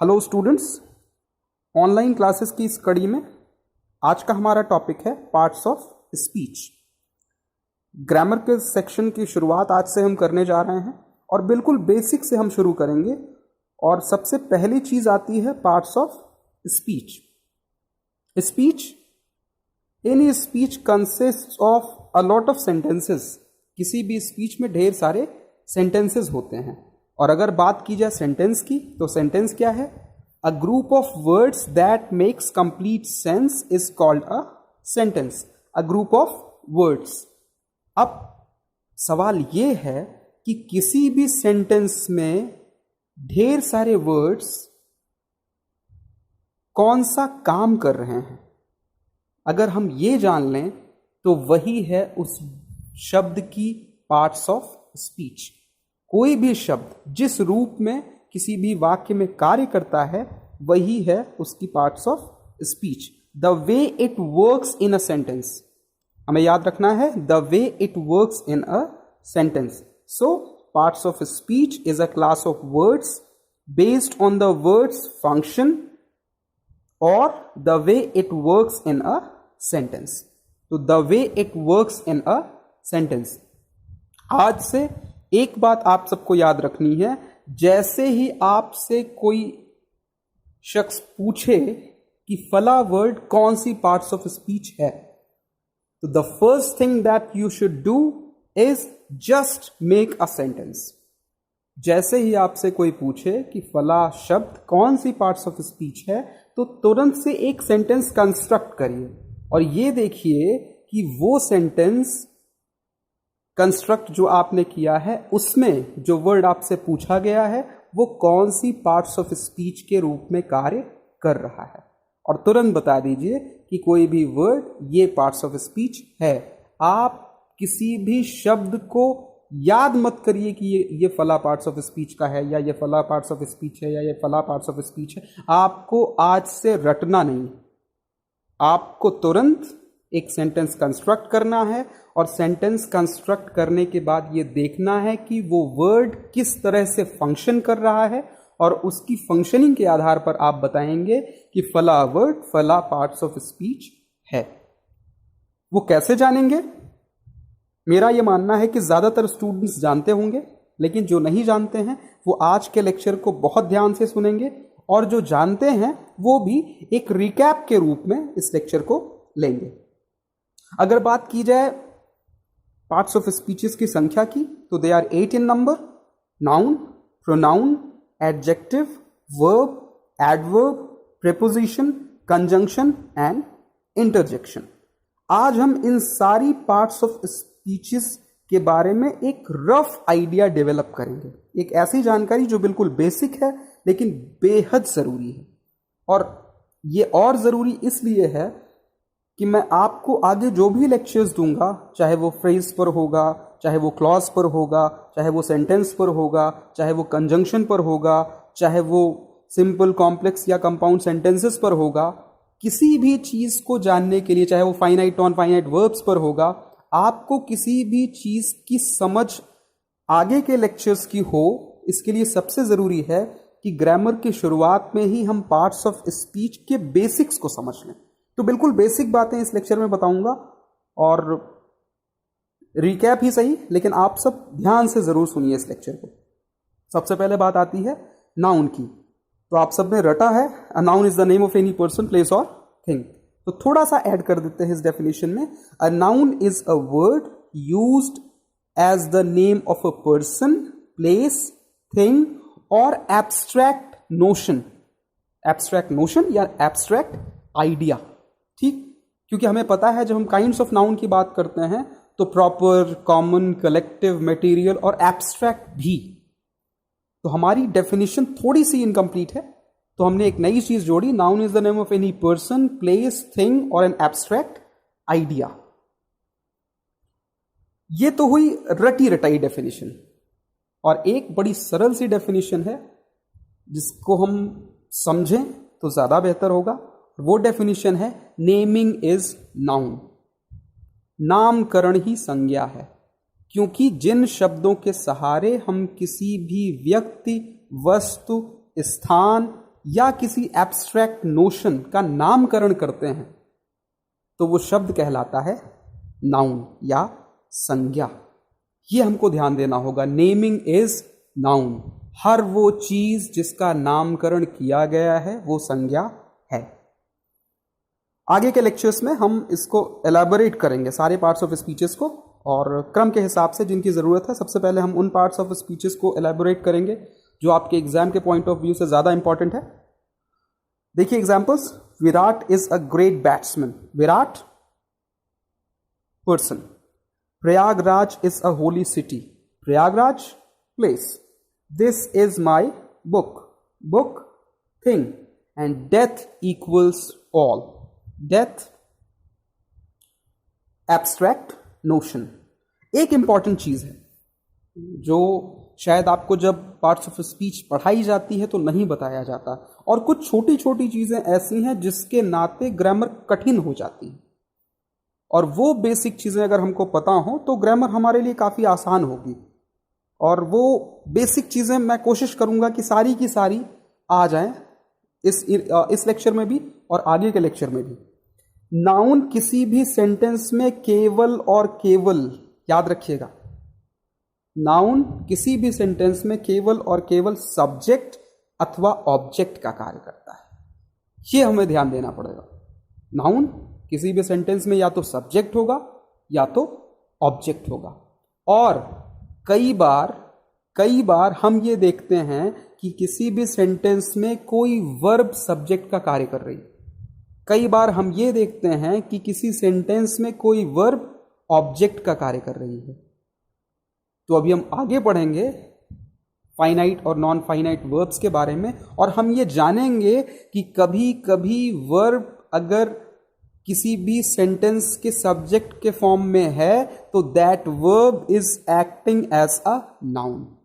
Hello students, online classes की इस कड़ी में आज का हमारा टॉपिक है पार्ट्स ऑफ स्पीच। ग्रामर के सेक्शन की शुरुआत आज से हम करने जा रहे हैं और बिल्कुल बेसिक से हम शुरू करेंगे। और सबसे पहली चीज आती है parts of speech. Speech, any speech consist of a lot of sentences. किसी भी स्पीच में ढेर सारे सेंटेंसेस होते हैं। और अगर बात की जाए सेंटेंस की, तो सेंटेंस क्या है? A group of words that makes complete sense is called a sentence. A group of words. अब सवाल यह है कि किसी भी सेंटेंस में ढेर सारे वर्ड्स कौन सा काम कर रहे हैं। अगर हम ये जान लें तो वही है उस शब्द की पार्ट्स ऑफ स्पीच। कोई भी शब्द जिस रूप में किसी भी वाक्य में कार्य करता है वही है उसकी parts of speech. The way it works in a sentence, हमें याद रखना है, the way it works in a sentence. So parts of speech is a class of words based on the words function और the way it works in a sentence. तो the way it works in a sentence. आज से एक बात आप सबको याद रखनी है, जैसे ही आपसे कोई शख्स पूछे कि फला वर्ड कौन सी पार्ट्स ऑफ स्पीच है, तो the first thing that you should do is just make a sentence. जैसे ही आपसे कोई पूछे कि फला शब्द कौन सी पार्ट्स ऑफ स्पीच है, तो तुरंत से एक सेंटेंस कंस्ट्रक्ट करिए और ये देखिए कि वो सेंटेंस कंस्ट्रक्ट जो आपने किया है उसमें जो वर्ड आपसे पूछा गया है वो कौन सी पार्ट्स ऑफ स्पीच के रूप में कार्य कर रहा है, और तुरंत बता दीजिए कि कोई भी वर्ड ये पार्ट्स ऑफ स्पीच है। आप किसी भी शब्द को याद मत करिए कि ये फला पार्ट्स ऑफ स्पीच का है, या ये फला पार्ट्स ऑफ स्पीच है, या ये फला पार्ट्स ऑफ स्पीच है। आपको आज से रटना नहीं, आपको तुरंत एक सेंटेंस कंस्ट्रक्ट करना है और सेंटेंस कंस्ट्रक्ट करने के बाद ये देखना है कि वो वर्ड किस तरह से फंक्शन कर रहा है, और उसकी फंक्शनिंग के आधार पर आप बताएंगे कि फला वर्ड फला पार्ट्स ऑफ स्पीच है। वो कैसे जानेंगे? मेरा ये मानना है कि ज्यादातर स्टूडेंट्स जानते होंगे, लेकिन जो नहीं जानते हैं वो आज के लेक्चर को बहुत ध्यान से सुनेंगे, और जो जानते हैं वो भी एक रिकैप के रूप में इस लेक्चर को लेंगे। अगर बात की जाए पार्ट्स ऑफ स्पीचेस की संख्या की, तो they are 8 in number: noun, pronoun, adjective, verb, adverb, preposition, conjunction and interjection. आज हम इन सारी पार्ट्स ऑफ स्पीचेस के बारे में एक रफ आइडिया डेवलप करेंगे। एक ऐसी जानकारी जो बिल्कुल बेसिक है लेकिन बेहद जरूरी है। और ये और जरूरी इसलिए है कि मैं आपको आगे जो भी लेक्चर्स दूंगा, चाहे वो फ्रेज पर होगा, चाहे वो क्लॉज पर होगा, चाहे वो सेंटेंस पर होगा, चाहे वो कंजंक्शन पर होगा, चाहे वो सिंपल, कॉम्प्लेक्स या कंपाउंड सेंटेंसेस पर होगा, किसी भी चीज को जानने के लिए, चाहे वो फाइनाइट, नॉन फाइनाइट वर्ब्स पर होगा, आपको किसी भी चीज की समझ आगे के लेक्चर्स की हो, इसके लिए सबसे जरूरी है कि ग्रामर की शुरुआत में ही हम पार्ट्स ऑफ स्पीच के बेसिक्स को समझ लें। तो बिल्कुल बेसिक बातें इस लेक्चर में बताऊंगा, और रिकैप ही सही, लेकिन आप सब ध्यान से जरूर सुनिए इस लेक्चर को। सबसे पहले बात आती है नाउन की। तो आप सब ने रटा है, अ noun is the name of any person, place और थिंग। तो थोड़ा सा ऐड कर देते हैं इस डेफिनेशन में। A noun is a word used as the name of a person, place, thing और एब्स्ट्रैक्ट नोशन। एब्स्ट्रैक्ट नोशन या एब्स्ट्रैक्ट आइडिया, ठीक? क्योंकि हमें पता है जब हम काइंड्स ऑफ नाउन की बात करते हैं तो प्रॉपर, कॉमन, कलेक्टिव, मटेरियल और एब्स्ट्रैक्ट भी। तो हमारी डेफिनेशन थोड़ी सी इनकम्प्लीट है, तो हमने एक नई चीज जोड़ी, noun is the name of any person, place, thing और एन एब्स्ट्रैक्ट आइडिया। ये तो हुई रटी रटाई डेफिनेशन। और एक बड़ी सरल सी डेफिनेशन है जिसको हम समझें तो ज्यादा बेहतर होगा। वो डेफिनेशन है नेमिंग इज नाउन। नामकरण ही संज्ञा है, क्योंकि जिन शब्दों के सहारे हम किसी भी व्यक्ति, वस्तु, स्थान या किसी एब्स्ट्रैक्ट नोशन का नामकरण करते हैं तो वो शब्द कहलाता है नाउन या संज्ञा। ये हमको ध्यान देना होगा, नेमिंग इज नाउन। हर वो चीज जिसका नामकरण किया गया है वो संज्ञा है। आगे के लेक्चर्स में हम इसको एलैबोरेट करेंगे, सारे पार्ट्स ऑफ स्पीचेस को, और क्रम के हिसाब से जिनकी ज़रूरत है। सबसे पहले हम उन पार्ट्स ऑफ स्पीचेस को एलैबोरेट करेंगे जो आपके एग्जाम के पॉइंट ऑफ व्यू से ज़्यादा इंपॉर्टेंट है। देखिए examples, Virat is a great batsman, Virat person. Prayagraj is a holy city, Prayagraj place. This is my book, book thing. And death equals all, death abstract notion. एक इंपॉर्टेंट चीज है जो शायद आपको जब पार्ट्स ऑफ स्पीच पढ़ाई जाती है तो नहीं बताया जाता, और कुछ छोटी छोटी चीजें ऐसी हैं जिसके नाते ग्रामर कठिन हो जाती है, और वो बेसिक चीजें अगर हमको पता हो तो ग्रामर हमारे लिए काफी आसान होगी। और वो बेसिक चीजें मैं कोशिश करूंगा कि सारी की सारी आ जाएं इस लेक्चर में भी और आगे के लेक्चर में भी। नाउन किसी भी सेंटेंस में केवल और केवल, याद रखिएगा, नाउन किसी भी सेंटेंस में केवल और केवल सब्जेक्ट अथवा ऑब्जेक्ट का कार्य करता है। ये हमें ध्यान देना पड़ेगा। नाउन किसी भी सेंटेंस में या तो सब्जेक्ट होगा या तो ऑब्जेक्ट होगा। और कई बार हम ये देखते हैं कि किसी भी सेंटेंस में कोई वर्ब सब्जेक्ट का कार्य कर रही है। कई बार हम ये देखते हैं कि किसी सेंटेंस में कोई वर्ब ऑब्जेक्ट का कार्य कर रही है। तो अभी हम आगे पढ़ेंगे फाइनाइट और नॉन फाइनाइट वर्ब्स के बारे में, और हम ये जानेंगे कि कभी कभी वर्ब अगर किसी भी सेंटेंस के सब्जेक्ट के फॉर्म में है तो that verb is acting as a noun.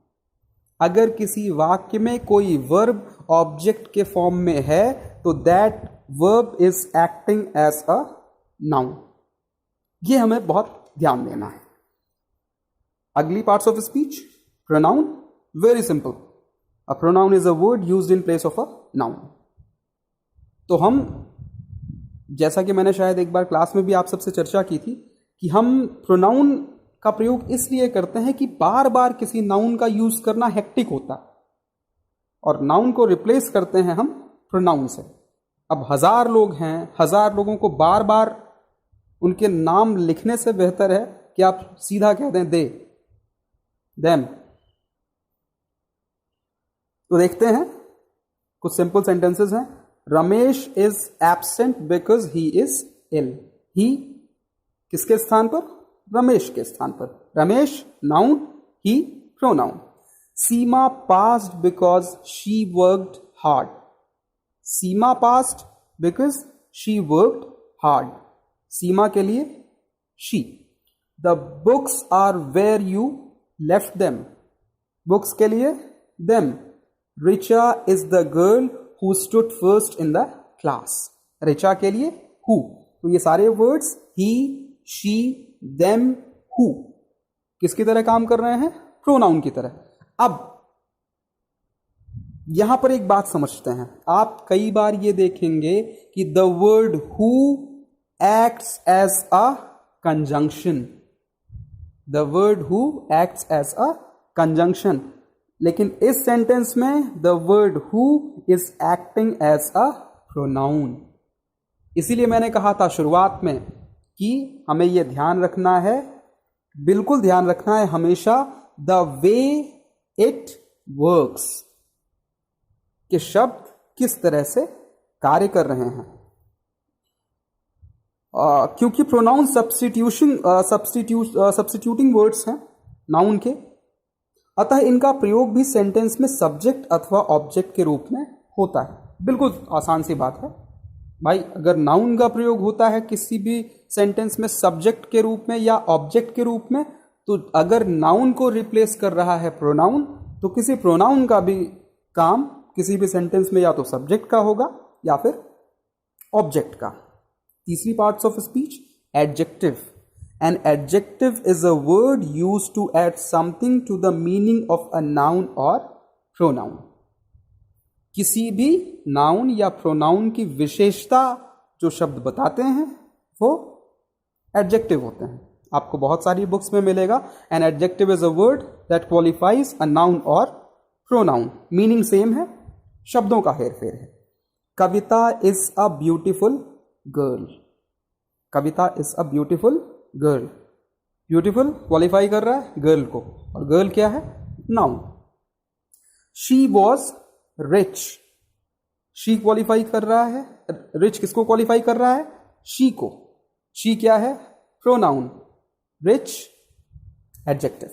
अगर किसी वाक्य में कोई वर्ब ऑब्जेक्ट के फॉर्म में है तो that verb is acting as a noun. ये हमें बहुत ध्यान देना है। अगली parts of speech, pronoun, very simple. A pronoun is a word used in place of a noun. तो हम, जैसा कि मैंने शायद एक बार क्लास में भी आप सबसे चर्चा की थी, कि हम प्रोनाउन का प्रयोग इसलिए करते हैं कि बार बार किसी नाउन का यूज करना हेक्टिक होता है, और नाउन को रिप्लेस करते हैं हम प्रोनाउन से। अब 1000 लोग हैं, 1000 लोगों को बार बार उनके नाम लिखने से बेहतर है कि आप सीधा कह दें दे, देम। तो देखते हैं कुछ सिंपल सेंटेंसेस हैं। Ramesh is absent because he is ill. He किसके स्थान पर? रमेश के स्थान पर। Ramesh noun, he pronoun. Seema passed because she worked hard. Seema passed because she worked hard. Seema के लिए she. The books are where you left them. Books के लिए them. Richa is the girl who stood first in the class. Richa के लिए who. तो ये सारे words he, she, them, who किसकी तरह काम कर रहे हैं? प्रोनाउन की तरह। अब यहां पर एक बात समझते हैं। आप कई बार ये देखेंगे कि the word who acts as a conjunction. The word who acts as a conjunction, लेकिन इस सेंटेंस में the word who is acting as a pronoun. इसीलिए मैंने कहा था शुरुआत में कि हमें यह ध्यान रखना है, बिल्कुल ध्यान रखना है हमेशा, द वे इट वर्क्स, कि शब्द किस तरह से कार्य कर रहे हैं। क्योंकि प्रोनाउन सब्स्टिट्यूटिंग वर्ड्स हैं नाउन के, अतः इनका प्रयोग भी सेंटेंस में सब्जेक्ट अथवा ऑब्जेक्ट के रूप में होता है। बिल्कुल आसान सी बात है भाई। अगर नाउन का प्रयोग होता है किसी भी सेंटेंस में सब्जेक्ट के रूप में या ऑब्जेक्ट के रूप में, तो अगर नाउन को रिप्लेस कर रहा है प्रोनाउन, तो किसी प्रोनाउन का भी काम किसी भी सेंटेंस में या तो सब्जेक्ट का होगा या फिर ऑब्जेक्ट का। तीसरी parts of speech, adjective. An adjective is a word used to add something to the meaning of a noun or pronoun. किसी भी नाउन या प्रोनाउन की विशेषता जो शब्द बताते हैं वो एडजेक्टिव होते हैं। आपको बहुत सारी बुक्स में मिलेगा, an adjective is a word that qualifies a noun और प्रोनाउन। मीनिंग सेम है, शब्दों का हेरफेर है। Kavita is a beautiful girl. Kavita is a beautiful girl. Beautiful qualify कर रहा है गर्ल को, और गर्ल क्या है? Noun. She was rich. She qualify कर रहा है, रिच किसको क्वालिफाई कर रहा है? शी को। शी क्या है? प्रोनाउन। Rich adjective.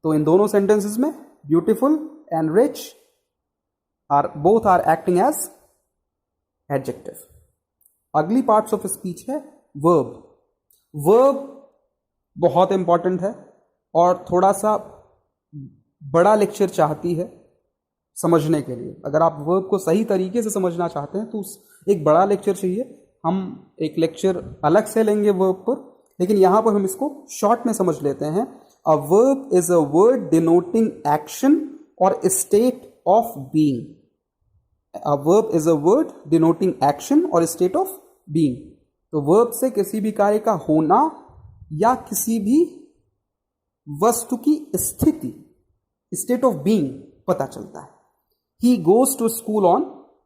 तो इन दोनों सेंटेंसेस में beautiful and rich both are acting as adjective. अगली पार्ट्स ऑफ स्पीच है वर्ब। वर्ब बहुत इंपॉर्टेंट है और थोड़ा सा बड़ा लेक्चर चाहती है समझने के लिए। अगर आप वर्ब को सही तरीके से समझना चाहते हैं तो एक बड़ा लेक्चर चाहिए। हम एक लेक्चर अलग से लेंगे वर्ब पर, लेकिन यहां पर हम इसको शॉर्ट में समझ लेते हैं। A verb is a word denoting action और state of being. A verb is a word denoting action और स्टेट ऑफ बीइंग। तो वर्ब से किसी भी कार्य का होना या किसी भी वस्तु की स्थिति, स्टेट ऑफ बीइंग पता चलता है। He goes to school on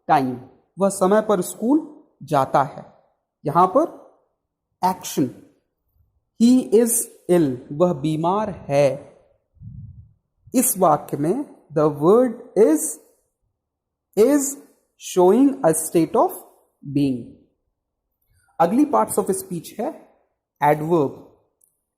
time. वह समय पर स्कूल जाता है। यहां पर एक्शन। ही इज इल। वह बीमार है। इस वाक्य में the word is showing a state of being. अगली पार्ट्स ऑफ स्पीच है adverb.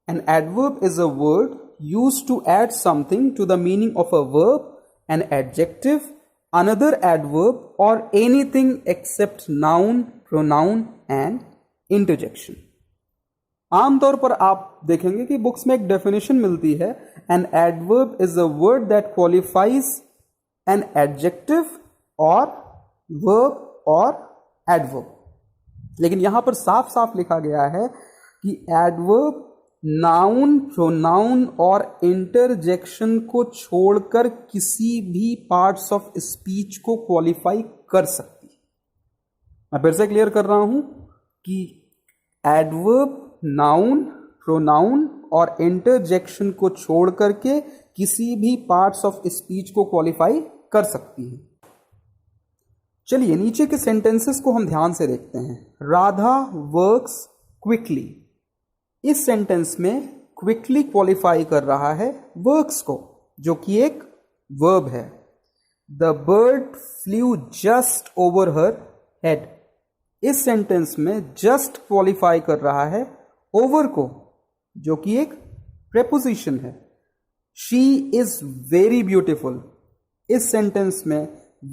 An adverb is a word used to add something to the meaning of a verb, an adjective, another adverb, or anything except noun, pronoun, and interjection. आमतौर पर आप देखेंगे कि books में एक definition मिलती है, an adverb is a word that qualifies an adjective or verb or adverb. लेकिन यहां पर साफ साफ लिखा गया है कि adverb नाउन, प्रोनाउन और इंटरजेक्शन को छोड़कर किसी भी पार्ट्स ऑफ स्पीच को क्वालिफाई कर सकती है। मैं फिर से क्लियर कर रहा हूं कि एडवर्ब नाउन, प्रोनाउन और इंटरजेक्शन को छोड़कर के किसी भी पार्ट्स ऑफ स्पीच को क्वालिफाई कर सकती है। चलिए नीचे के सेंटेंसेस को हम ध्यान से देखते हैं। Radha works quickly. इस सेंटेंस में क्विकली क्वालिफाई कर रहा है वर्क्स को, जो कि एक वर्ब है। The bird flu just over her head. इस सेंटेंस में जस्ट क्वालिफाई कर रहा है ओवर को, जो कि एक प्रेपोजिशन है। She is very beautiful. इस सेंटेंस में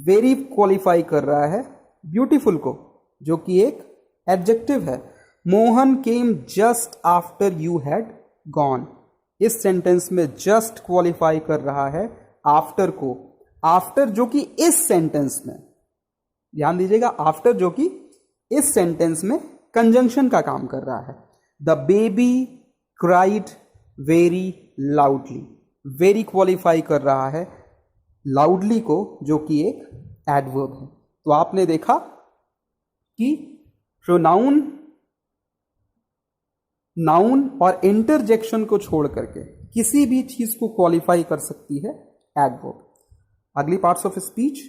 वेरी क्वालिफाई कर रहा है ब्यूटिफुल को, जो कि एक एडजेक्टिव है। मोहन केम just after you had gone. इस सेंटेंस में जस्ट क्वालिफाई कर रहा है आफ्टर को। आफ्टर जो कि इस सेंटेंस में, ध्यान दीजिएगा, आफ्टर जो कि इस सेंटेंस में कंजंक्शन का काम कर रहा है। The baby cried very loudly. Very qualify कर रहा है लाउडली को, जो कि एक एडवर्ब है। तो आपने देखा कि प्रोनाउन, नाउन और इंटरजेक्शन को छोड़ करके किसी भी चीज को क्वालिफाई कर सकती है एडवर्ब। अगली parts of speech,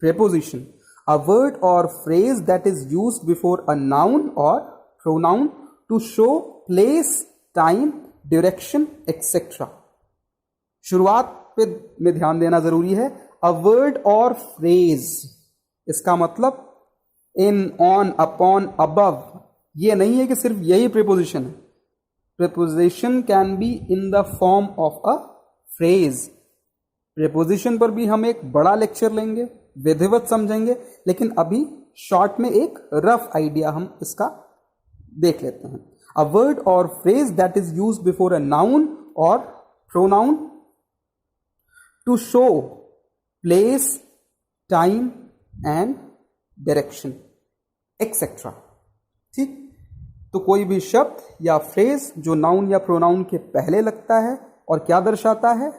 preposition. A word और phrase that is used before a noun और pronoun to show place, time, direction etcetera. शुरुआत पे में ध्यान देना जरूरी है। अ वर्ड और फ्रेज, इसका मतलब इन, ऑन, अपॉन, अबव, ये नहीं है कि सिर्फ यही प्रीपोजिशन है। Preposition can be in the form of a phrase. Preposition पर भी हम एक बड़ा लेक्चर लेंगे, विधिवत समझेंगे, लेकिन अभी शॉर्ट में एक रफ आइडिया हम इसका देख लेते हैं। अ वर्ड और phrase that is use before a noun और pronoun to show place, time and direction etcetera. ठीक, तो कोई भी शब्द या फ्रेज जो नाउन या प्रोनाउन के पहले लगता है और क्या दर्शाता है?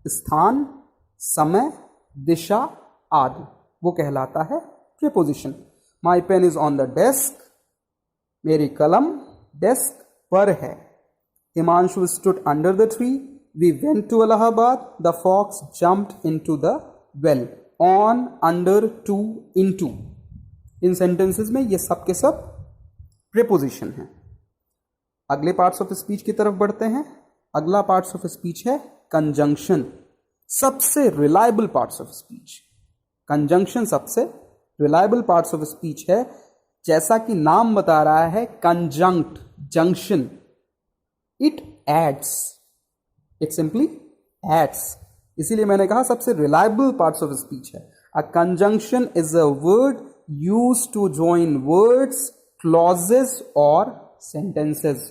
स्थान, समय, दिशा आदि। वो कहलाता है preposition. My pen is on the desk, मेरी कलम डेस्क पर है। Himanshu stood under the tree, we went to Allahabad, the fox jumped into the well. On, under, to, into, इन सेंटेंसेस में ये सब के सब प्रीपोजिशन हैं। अगले पार्ट्स ऑफ स्पीच की तरफ बढ़ते हैं। अगला पार्ट्स ऑफ स्पीच है कंजंक्शन, सबसे reliable parts of speech. Conjunction सबसे रिलायबल पार्ट्स ऑफ स्पीच है। जैसा कि नाम बता रहा है, conjunct, junction, it adds, it simply adds, इसीलिए मैंने कहा सबसे रिलायबल पार्ट्स ऑफ स्पीच है। A conjunction is a word used to join words, clauses और सेंटेंसेस।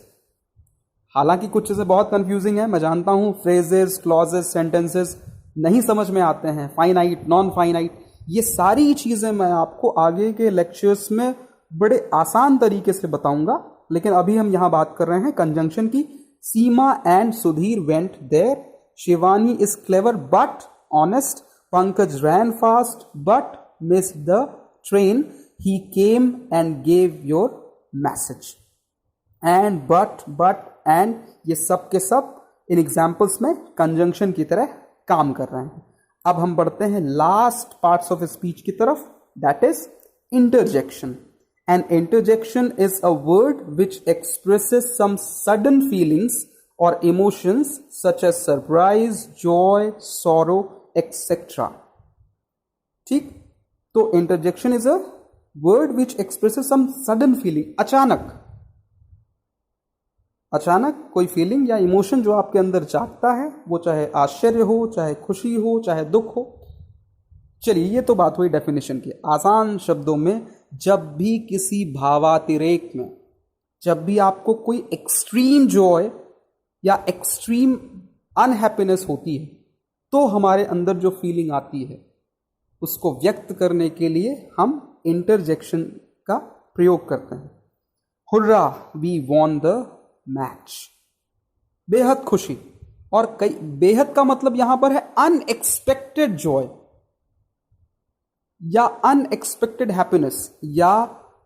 हालांकि कुछ चीजें बहुत कंफ्यूजिंग है, मैं जानता हूं, फ्रेजेस, क्लॉजेस, सेंटेंसेस नहीं समझ में आते हैं, फाइनाइट, नॉन फाइनाइट, ये सारी चीजें मैं आपको आगे के लेक्चर्स में बड़े आसान तरीके से बताऊंगा। लेकिन अभी हम यहां बात कर रहे हैं कंजंक्शन की। Seema and Sudhir went there, Shivani is clever but honest, Pankaj ran fast but missed the train, he came and gave your message. And, but and, ये सब के सब इन एग्जाम्पल्स में कंजंक्शन की तरह काम कर रहे हैं। अब हम बढ़ते हैं लास्ट पार्ट्स ऑफ स्पीच की तरफ, that is interjection. An interjection is a word which expresses some sudden feelings or emotions such as surprise, joy, sorrow, etc. ठीक, तो interjection is a word which expresses some sudden feeling, अचानक कोई feeling या emotion जो आपके अंदर जागता है, वो चाहे आश्चर्य हो, चाहे खुशी हो, चाहे दुख हो। चलिए, ये तो बात हुई डेफिनेशन की। आसान शब्दों में, जब भी किसी भावातिरेक में, जब भी आपको कोई एक्सट्रीम जॉय या एक्सट्रीम अनहैप्पीनेस होती है, तो हमारे अंदर जो फीलिंग आती है उसको व्यक्त करने के लिए हम इंटरजेक्शन का प्रयोग करते हैं। Hurrah, we won the match, बेहद खुशी। और कई, बेहद का मतलब यहां पर है अनएक्सपेक्टेड जॉय या अनएक्सपेक्टेड हैप्पीनेस या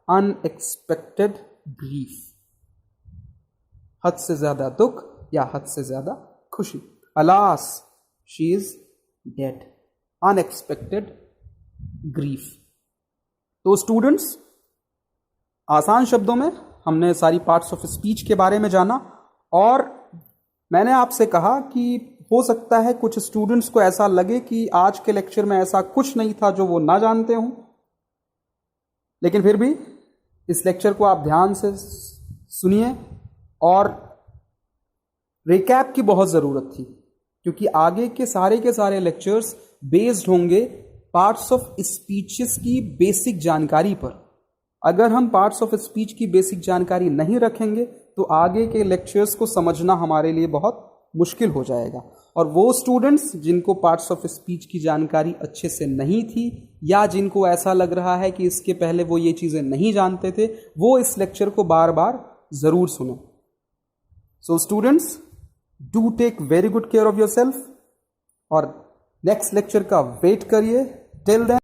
अनएक्सपेक्टेड ग्रीफ, हद से ज्यादा दुख या हद से ज्यादा खुशी। Alas, she is dead, unexpected grief. तो स्टूडेंट्स, आसान शब्दों में हमने सारी पार्ट्स ऑफ स्पीच के बारे में जाना, और मैंने आपसे कहा कि हो सकता है कुछ स्टूडेंट्स को ऐसा लगे कि आज के लेक्चर में ऐसा कुछ नहीं था जो वो ना जानते हों, लेकिन फिर भी इस लेक्चर को आप ध्यान से सुनिए। और रिकैप की बहुत ज़रूरत थी, क्योंकि आगे के सारे लेक्चर्स बेस्ड होंगे पार्ट्स ऑफ स्पीचेस की बेसिक जानकारी पर। अगर हम पार्ट्स ऑफ स्पीच की बेसिक जानकारी नहीं रखेंगे तो आगे के लेक्चर्स को समझना हमारे लिए बहुत मुश्किल हो जाएगा। और वो स्टूडेंट्स जिनको पार्ट्स ऑफ स्पीच की जानकारी अच्छे से नहीं थी, या जिनको ऐसा लग रहा है कि इसके पहले वो ये चीज़ें नहीं जानते थे, वो इस लेक्चर को बार बार ज़रूर सुने। So students, do take very good care of yourself और नेक्स्ट लेक्चर का वेट करिए। Till then